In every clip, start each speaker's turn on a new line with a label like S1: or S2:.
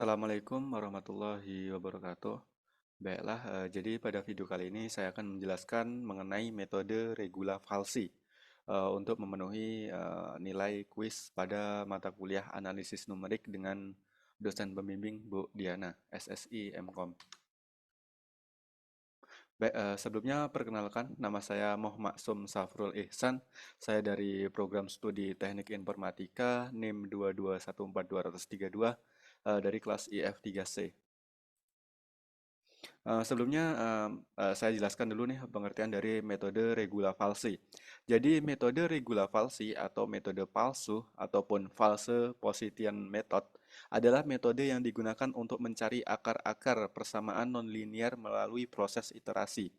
S1: Assalamualaikum warahmatullahi wabarakatuh. Baiklah, jadi pada video kali ini saya akan menjelaskan mengenai metode regula falsi untuk memenuhi nilai kuis pada mata kuliah analisis numerik dengan dosen pembimbing Bu Diana, SSI MKOM. Baik, sebelumnya perkenalkan nama saya Muhammad Sum Safrul Ihsan. Saya dari program studi Teknik Informatika NIM 2214232 dari kelas IF3C. Sebelumnya saya jelaskan dulu nih pengertian dari metode regula falsi. Jadi metode regula falsi atau metode palsu ataupun false position method adalah metode yang digunakan untuk mencari akar-akar persamaan nonlinear melalui proses iterasi.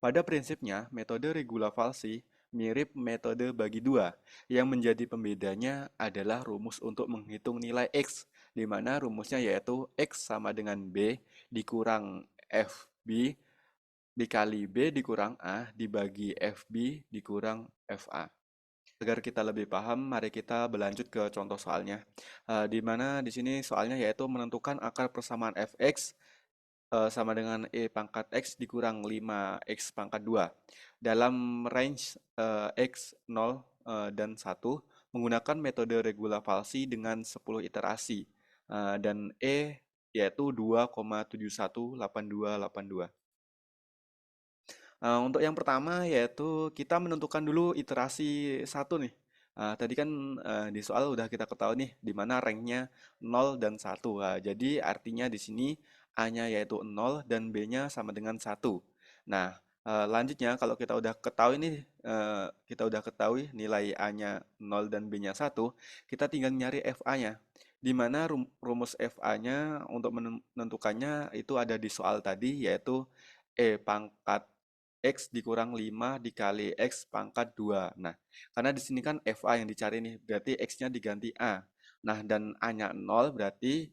S1: Pada prinsipnya, metode regula falsi mirip metode bagi dua. Yang menjadi pembedanya adalah rumus untuk menghitung nilai X, di mana rumusnya yaitu X sama dengan B dikurang FB dikali B dikurang A dibagi FB dikurang FA. Agar kita lebih paham, mari kita berlanjut ke contoh soalnya. Di mana di sini soalnya yaitu menentukan akar persamaan fx sama dengan E pangkat X dikurang 5X pangkat 2 dalam range X 0 dan 1 menggunakan metode regula falsi dengan 10 iterasi dan E yaitu 2,718282. Untuk yang pertama yaitu kita menentukan dulu iterasi satu nih. Tadi kan di soal udah kita ketahui nih di mana ranknya 0 dan 1. Jadi artinya di sini A-nya yaitu 0 dan B-nya sama dengan 1. Nah, lanjutnya kalau kita udah ketahui nih kita udah ketahui nilai A-nya 0 dan B-nya 1, kita tinggal nyari FA-nya. Di mana rumus FA-nya untuk menentukannya itu ada di soal tadi yaitu E pangkat X dikurang 5 dikali X pangkat 2. Nah, karena di sini kan FA yang dicari nih, berarti X-nya diganti A. Nah, dan A-nya 0 berarti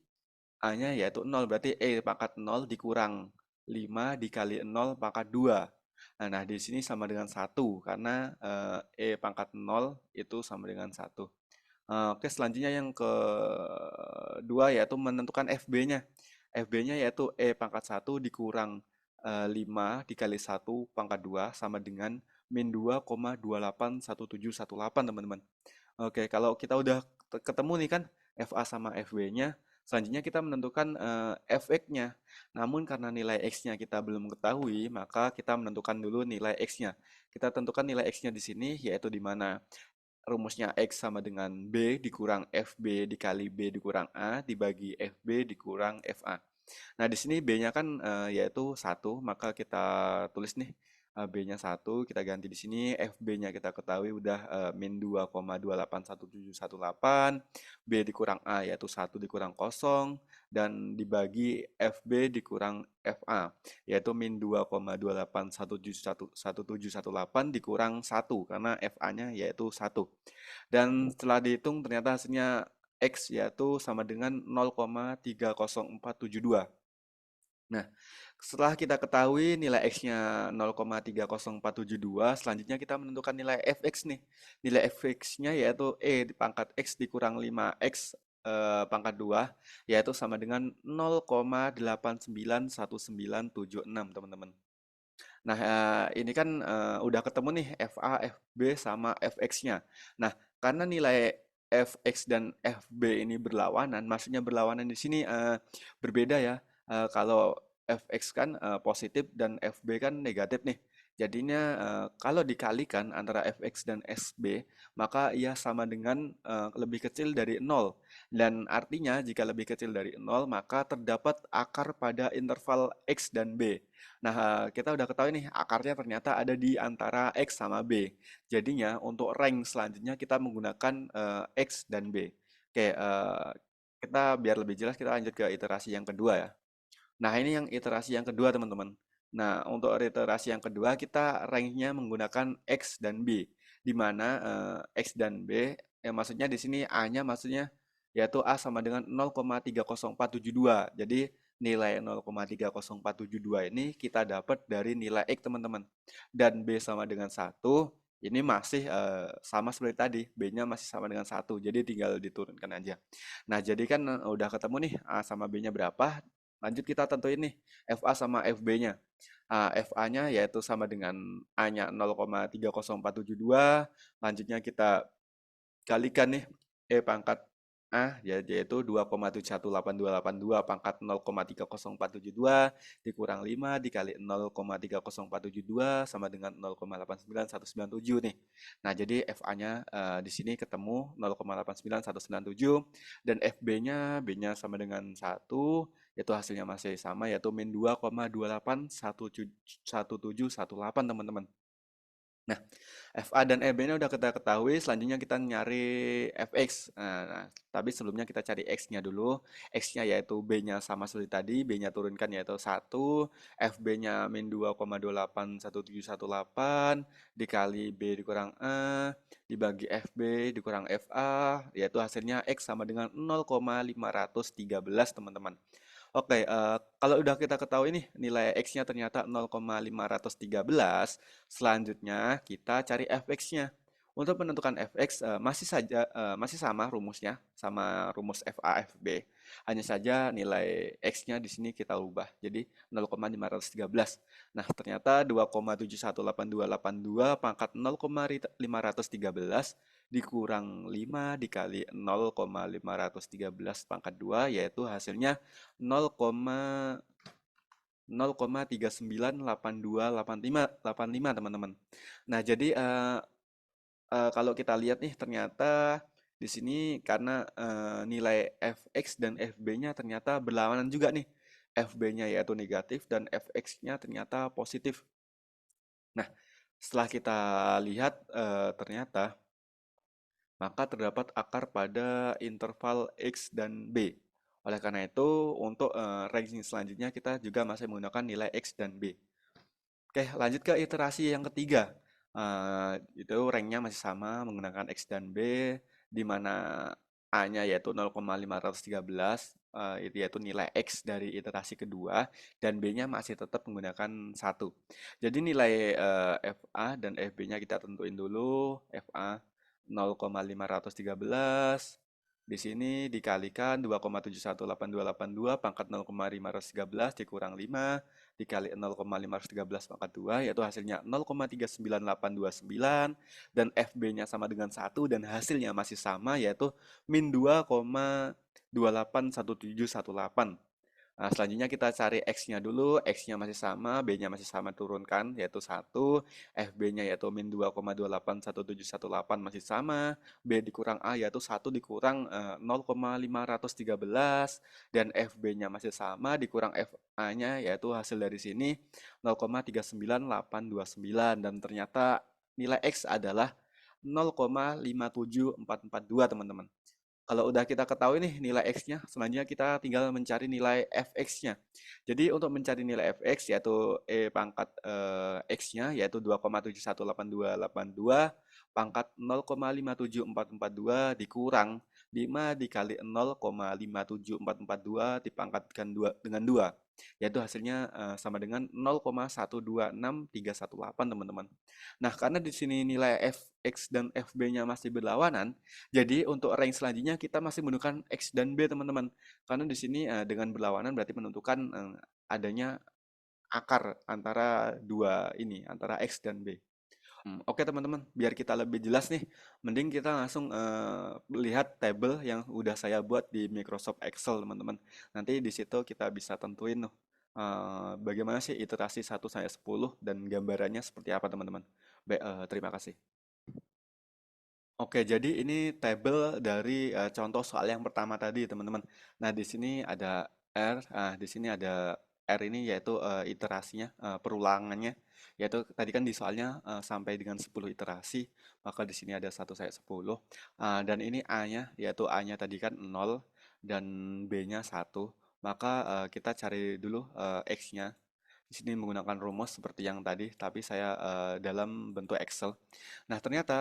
S1: A-nya yaitu 0, berarti E pangkat 0 dikurang 5 dikali 0 pangkat 2. Nah, di sini sama dengan 1, karena E pangkat 0 itu sama dengan 1. Oke, selanjutnya yang kedua yaitu menentukan FB-nya. FB-nya yaitu E pangkat 1 dikurang 5 dikali 1 pangkat 2 sama dengan min 2,281718 teman-teman. Oke, kalau kita udah ketemu nih kan FA sama FB-nya, selanjutnya kita menentukan Fx-nya. Namun karena nilai X-nya kita belum ketahui, maka kita menentukan dulu nilai X-nya. Kita tentukan nilai X-nya di sini yaitu di mana rumusnya X sama dengan B dikurang FB dikali B dikurang A dibagi FB dikurang FA. Nah, di sini B-nya kan yaitu 1, maka kita tulis nih B-nya 1, kita ganti di sini FB-nya kita ketahui udah min 2,281718, B dikurang A yaitu 1 dikurang kosong dan dibagi FB dikurang FA yaitu min 2,281718 dikurang 1 karena FA-nya yaitu 1. Dan setelah dihitung ternyata hasilnya X yaitu sama dengan 0,30472. Nah, setelah kita ketahui nilai X-nya 0,30472, selanjutnya kita menentukan nilai Fx nih. Nilai Fx-nya yaitu E pangkat X dikurang 5X pangkat 2, yaitu sama dengan 0,891976, teman-teman. Nah, ini kan udah ketemu nih FA, FB, sama Fx-nya. Nah, karena nilai Fx dan Fb ini berlawanan, maksudnya berlawanan di sini berbeda ya. Kalau Fx kan positif dan Fb kan negatif nih. Jadinya kalau dikalikan antara Fx dan Sb, maka ia sama dengan lebih kecil dari 0. Dan artinya jika lebih kecil dari 0, maka terdapat akar pada interval X dan B. Nah, kita udah ketahui nih akarnya ternyata ada di antara X sama B. Jadinya untuk rank selanjutnya kita menggunakan X dan B. Oke, kita biar lebih jelas kita lanjut ke iterasi yang kedua ya. Nah, ini yang iterasi yang kedua teman-teman. Nah, untuk iterasi yang kedua kita ranknya menggunakan X dan B. Di mana X dan B, maksudnya di sini A-nya maksudnya yaitu A sama dengan 0,30472. Jadi nilai 0,30472 ini kita dapat dari nilai X teman-teman. Dan B sama dengan 1 Ini masih sama seperti tadi, B-nya masih sama dengan satu, jadi tinggal diturunkan aja. Nah, jadi kan udah ketemu nih A sama B-nya berapa, lanjut kita tentuin nih FA sama FB-nya. FA-nya yaitu sama dengan A-nya 0,30472, lanjutnya kita kalikan nih pangkat A yaitu 2,71822 pangkat 0,30472 dikurang 5 dikali 0,30472 sama dengan 0,89197 nih. Nah, jadi FA-nya di sini ketemu 0,89197 dan FB-nya B-nya sama dengan 1 yaitu hasilnya masih sama yaitu min 2,281718 teman-teman. Nah, FA dan EB-nya udah kita ketahui, selanjutnya kita nyari FX. Nah, tapi sebelumnya kita cari X-nya dulu. X-nya yaitu B-nya sama seperti tadi, B-nya turunkan yaitu 1, FB-nya min 2,281718 dikali B dikurang A, dibagi FB dikurang FA, yaitu hasilnya X sama dengan 0,513 teman-teman. Oke, kalau udah kita ketahui nih nilai X-nya ternyata 0,513, selanjutnya kita cari fx-nya. Untuk menentukan fx masih sama rumusnya, sama rumus FA/FB. Hanya saja nilai X-nya di sini kita ubah jadi 0,513. Nah, ternyata 2,71822 pangkat 0,513 dikurang 5 dikali 0,513 pangkat 2 yaitu hasilnya 0,0,398285 teman-teman. Nah, jadi kalau kita lihat nih ternyata di sini karena nilai fx dan fb-nya ternyata berlawanan juga nih. Fb-nya yaitu negatif dan fx-nya ternyata positif. Nah, setelah kita lihat ternyata maka terdapat akar pada interval X dan B. Oleh karena itu, untuk ranking selanjutnya kita juga masih menggunakan nilai X dan B. Oke, lanjut ke iterasi yang ketiga. Itu ranknya masih sama menggunakan X dan B, di mana A-nya yaitu 0,513, itu yaitu nilai X dari iterasi kedua, dan B-nya masih tetap menggunakan satu. Jadi nilai FA dan FB-nya kita tentuin dulu. FA 0,513, di sini dikalikan 2,71822 pangkat 0,513 dikurang 5 dikali 0,513 pangkat 2 yaitu hasilnya 0,39829 dan FB-nya sama dengan 1 dan hasilnya masih sama yaitu min 2,281718. Nah, selanjutnya kita cari X-nya dulu, X-nya masih sama, B-nya masih sama turunkan, yaitu 1, FB-nya yaitu min 2,281718 masih sama, B dikurang A yaitu 1 dikurang 0,513, dan FB-nya masih sama, dikurang FA-nya yaitu hasil dari sini 0,39829, dan ternyata nilai X adalah 0,57442 teman-teman. Kalau udah kita ketahui nih nilai X-nya, selanjutnya kita tinggal mencari nilai Fx-nya. Jadi untuk mencari nilai Fx yaitu pangkat X-nya yaitu 2,7182282 pangkat 0,57442 dikurang 5 dikali 0,57442 dipangkatkan dengan 2 yaitu hasilnya sama dengan 0,126318 teman-teman. Nah, karena di sini nilai Fx dan Fb-nya masih berlawanan, jadi untuk rank selanjutnya kita masih menggunakan X dan B teman-teman. Karena di sini dengan berlawanan berarti menentukan adanya akar antara dua ini, antara X dan B. Oke teman-teman, biar kita lebih jelas nih, mending kita langsung lihat tabel yang udah saya buat di Microsoft Excel teman-teman. Nanti di situ kita bisa tentuin bagaimana sih iterasi 1 sampai 10 dan gambarannya seperti apa teman-teman. Baik, terima kasih. Oke, jadi ini tabel dari contoh soal yang pertama tadi, teman-teman. Nah, di sini ada R, di sini ada R ini yaitu iterasinya, perulangannya, yaitu tadi kan di soalnya sampai dengan 10 iterasi, maka di sini ada 1 sampai 10. Dan ini A-nya, yaitu A-nya tadi kan 0 dan B-nya 1. Maka kita cari dulu X-nya. Di sini menggunakan rumus seperti yang tadi, tapi saya dalam bentuk Excel. Nah, ternyata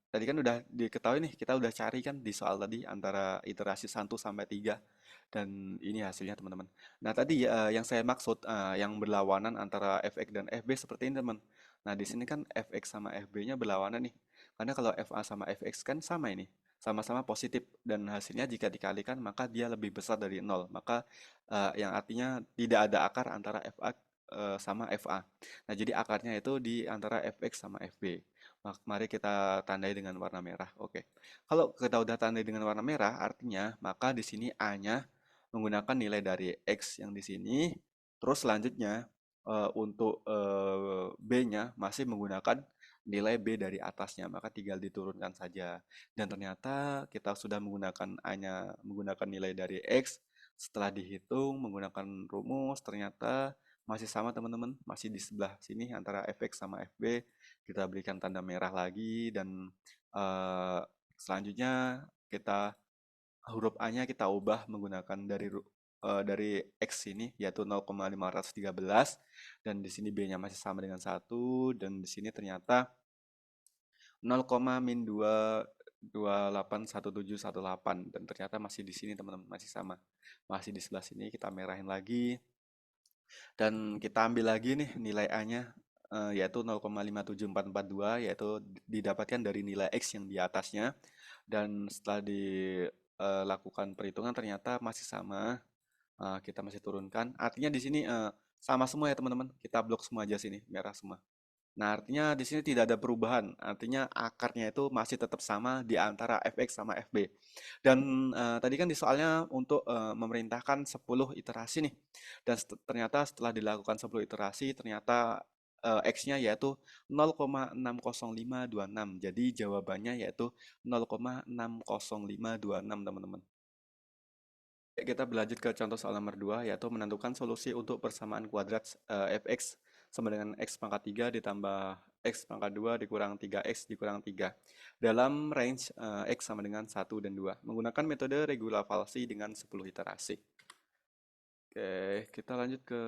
S1: tadi kan udah diketahui nih, kita udah cari kan di soal tadi antara iterasi 1 sampai 3 dan ini hasilnya teman-teman. Nah, tadi yang saya maksud yang berlawanan antara fx dan fb seperti ini teman. Nah, di sini kan fx sama fb-nya berlawanan nih. Karena kalau fa sama fx kan sama ini, sama-sama positif dan hasilnya jika dikalikan maka dia lebih besar dari nol. Maka yang artinya tidak ada akar antara fa sama fa. Nah, jadi akarnya itu di antara fx sama fb. Mari kita tandai dengan warna merah. Oke. Kalau kita udah tandai dengan warna merah, artinya maka di sini A-nya menggunakan nilai dari X yang di sini. Terus selanjutnya untuk B-nya masih menggunakan nilai B dari atasnya, maka tinggal diturunkan saja. Dan ternyata kita sudah menggunakan A-nya menggunakan nilai dari X. Setelah dihitung menggunakan rumus, ternyata masih sama teman-teman, masih di sebelah sini antara fx sama fb. Kita berikan tanda merah lagi dan eh, selanjutnya kita huruf A-nya kita ubah menggunakan dari X ini yaitu 0,513 dan di sini B-nya masih sama dengan 1 dan di sini ternyata 0,-2281718 dan ternyata masih di sini teman-teman, masih sama. Masih di sebelah sini kita merahin lagi dan kita ambil lagi nih nilai A-nya yaitu 0,57442 yaitu didapatkan dari nilai X yang di atasnya dan setelah dilakukan perhitungan ternyata masih sama. Kita masih turunkan. Artinya di sini sama semua ya teman-teman. Kita blok semua aja sini, merah semua. Nah, artinya di sini tidak ada perubahan. Artinya akarnya itu masih tetap sama di antara fx sama fb. Dan tadi kan di soalnya untuk memerintahkan 10 iterasi nih. Dan ternyata setelah dilakukan 10 iterasi, ternyata x-nya yaitu 0,60526. Jadi jawabannya yaitu 0,60526 teman-teman. Kita berlanjut ke contoh soal nomor 2 yaitu menentukan solusi untuk persamaan kuadrat fx sama dengan x pangkat 3 ditambah x pangkat 2 dikurang 3x dikurang 3 dalam range x sama dengan 1 dan 2 menggunakan metode regulavalsi dengan 10 iterasi. Oke, kita lanjut ke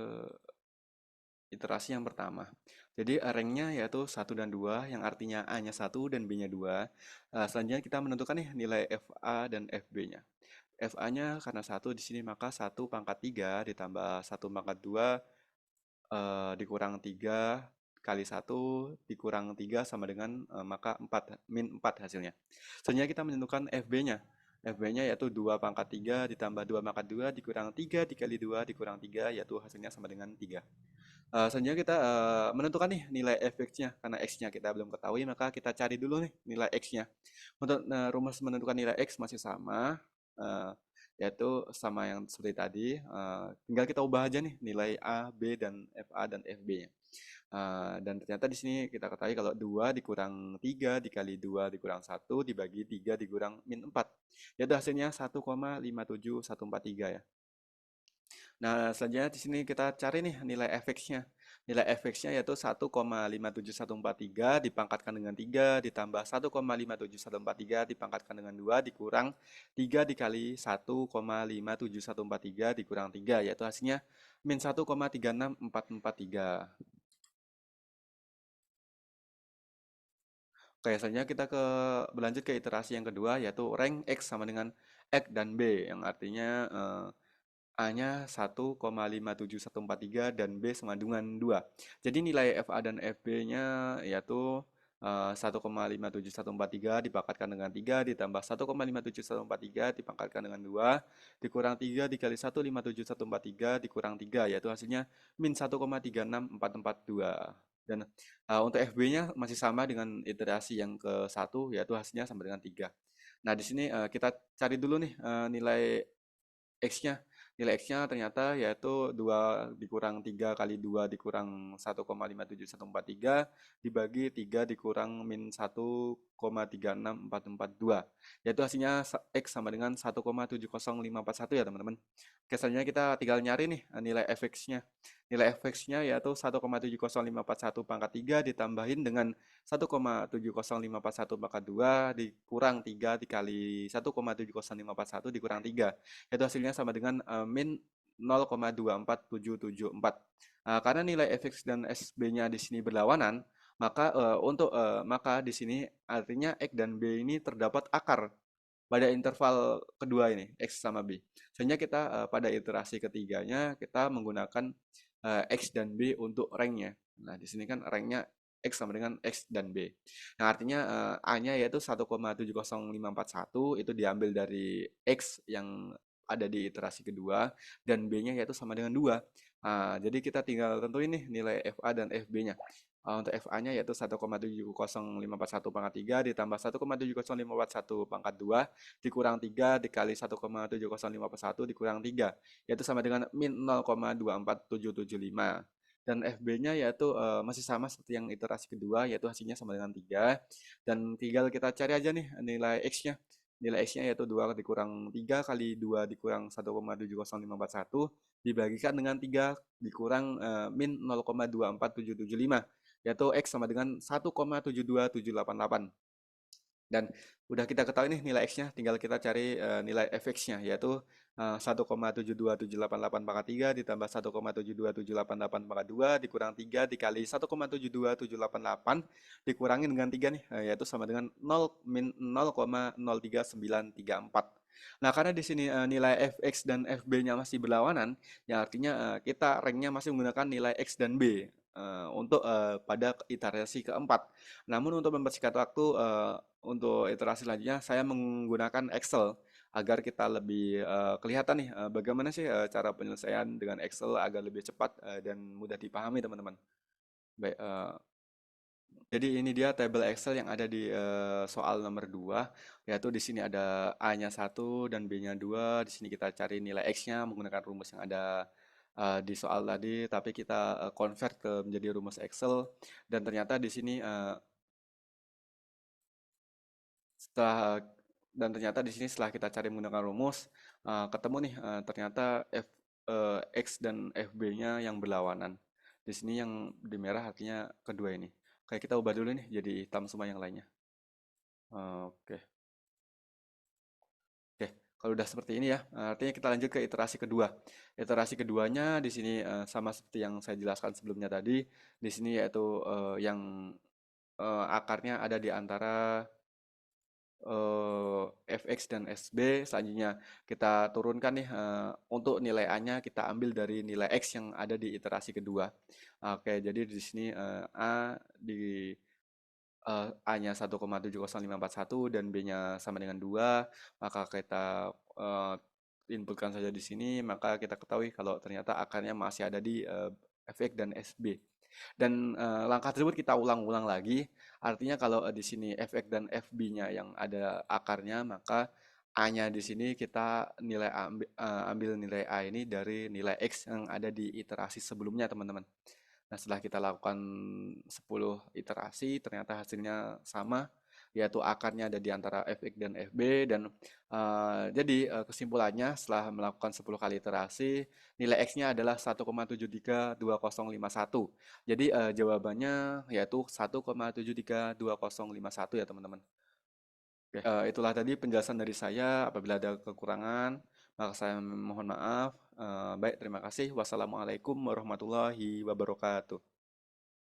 S1: iterasi yang pertama. Jadi ranknya yaitu 1 dan 2 yang artinya A-nya 1 dan B-nya 2. Selanjutnya kita menentukan nih nilai FA dan FB-nya. FA-nya karena 1 di sini maka 1 pangkat 3 ditambah 1 pangkat 2 dikurang 3 kali 1 dikurang 3 sama dengan maka 4 min 4 hasilnya. Selanjutnya kita menentukan FB-nya. FB-nya yaitu 2 pangkat 3 ditambah 2 pangkat 2 dikurang 3 dikali 2 dikurang 3 yaitu hasilnya sama dengan 3. Selanjutnya kita menentukan nih nilai fx-nya karena x-nya kita belum ketahui maka kita cari dulu nih nilai x-nya. Untuk rumus menentukan nilai x masih sama yaitu sama yang seperti tadi. Tinggal kita ubah aja nih nilai a, b dan fa dan fb-nya. Dan ternyata di sini kita ketahui kalau 2 dikurang 3 dikali 2 dikurang 1 dibagi 3 dikurang min 4. Yaitu hasilnya 1,57143 ya. Nah, selanjutnya di sini kita cari nih nilai fx-nya. Nilai fx-nya yaitu 1,57143 dipangkatkan dengan 3 ditambah 1,57143 dipangkatkan dengan 2 dikurang 3 dikali 1,57143 dikurang 3 yaitu hasilnya min 1,36443. Oke, selanjutnya kita berlanjut ke iterasi yang kedua yaitu rank x sama dengan x dan b yang artinya A-nya 1,57143 dan B sama dengan 2. Jadi nilai FA dan FB-nya yaitu 1,57143 dipangkatkan dengan 3 ditambah 1,57143 dipangkatkan dengan 2 dikurang 3 dikali 1,57143 dikurang 3 yaitu hasilnya min 1,36442. Dan untuk FB-nya masih sama dengan iterasi yang ke satu yaitu hasilnya sama dengan 3. Nah, di sini kita cari dulu nih nilai X-nya. Nilai X-nya ternyata yaitu 2 dikurang 3 kali 2 dikurang 1,57143 dibagi 3 dikurang min 1,36442. Yaitu hasilnya X sama dengan 1,70541 ya teman-teman. Oke, selanjutnya kita tinggal nyari nih nilai fx-nya. Nilai fx-nya yaitu 1,70541 pangkat 3 ditambahin dengan 1,70541 pangkat 2 dikurang 3 dikali 1,70541 dikurang 3 itu hasilnya sama dengan min 0,24774. Karena nilai fx dan sb-nya di sini berlawanan, maka di sini artinya x dan b ini terdapat akar pada interval kedua ini x sama b. Sehingga kita pada iterasi ketiganya kita menggunakan x dan b untuk ranknya. Nah, di sini kan ranknya X sama dengan X dan B. Nah, artinya A-nya yaitu 1,70541 itu diambil dari X yang ada di iterasi kedua dan B-nya yaitu sama dengan 2. Jadi kita tinggal tentuin nih nilai FA dan FB-nya. Untuk FA-nya yaitu 1,70541 pangkat 3 ditambah 1,70541 pangkat 2 dikurang 3 dikali 1,70541 dikurang 3 yaitu sama dengan min 0,24775. Dan FB-nya yaitu masih sama seperti yang iterasi kedua yaitu hasilnya sama dengan 3 dan tinggal kita cari aja nih nilai X-nya. Nilai X-nya yaitu 2 dikurang 3 kali 2 dikurang 1,70541 dibagikan dengan 3 dikurang min 0,24775 yaitu X sama dengan 1,72788. Dan udah kita ketahui nih nilai X-nya, tinggal kita cari nilai fx-nya yaitu 1,72788 pangkat 3 ditambah 1,72788 pangkat 2 dikurang 3 dikali 1,72788 dikurangi dengan 3 nih yaitu sama dengan 0 min 0,03934. Nah, karena di sini nilai fx dan fb-nya masih berlawanan, ya artinya kita ranknya masih menggunakan nilai x dan b untuk pada iterasi keempat. Namun untuk mempersingkat waktu untuk iterasi selanjutnya saya menggunakan Excel agar kita lebih kelihatan nih bagaimana sih cara penyelesaian dengan Excel agar lebih cepat dan mudah dipahami teman-teman. Baik, jadi ini dia tabel Excel yang ada di soal nomor 2 yaitu di sini ada A-nya 1 dan B-nya 2. Di sini kita cari nilai X-nya menggunakan rumus yang ada di soal tadi, tapi kita convert ke menjadi rumus Excel dan ternyata di sini setelah ternyata di sini setelah kita cari menggunakan rumus ketemu nih ternyata X dan FB-nya yang berlawanan. Di sini yang di merah artinya kedua ini. Kayak kita ubah dulu nih jadi hitam semua yang lainnya. Oke. Oke, kalau udah seperti ini ya, artinya kita lanjut ke iterasi kedua. Iterasi keduanya di sini sama seperti yang saya jelaskan sebelumnya tadi. Di sini yaitu yang akarnya ada di antara fx dan sb. Selanjutnya kita turunkan nih untuk nilai a-nya kita ambil dari nilai x yang ada di iterasi kedua. Oke, jadi di sini a di a-nya 1,70541 dan b-nya sama dengan 2, maka kita inputkan saja di sini, maka kita ketahui kalau ternyata akarnya masih ada di fx dan sb. Dan langkah tersebut kita ulang-ulang lagi. Artinya kalau di sini fx dan fb-nya yang ada akarnya, maka a-nya di sini kita ambil nilai a ini dari nilai x yang ada di iterasi sebelumnya, teman-teman. Nah, setelah kita lakukan 10 iterasi, ternyata hasilnya sama, yaitu akarnya ada di antara fx dan fb dan jadi kesimpulannya setelah melakukan 10 kali iterasi nilai x-nya adalah 1,7325051. Jadi jawabannya yaitu 1,7325051 ya teman-teman. Oke, itulah tadi penjelasan dari saya. Apabila ada kekurangan maka saya mohon maaf. Baik, terima kasih. Wassalamualaikum warahmatullahi wabarakatuh.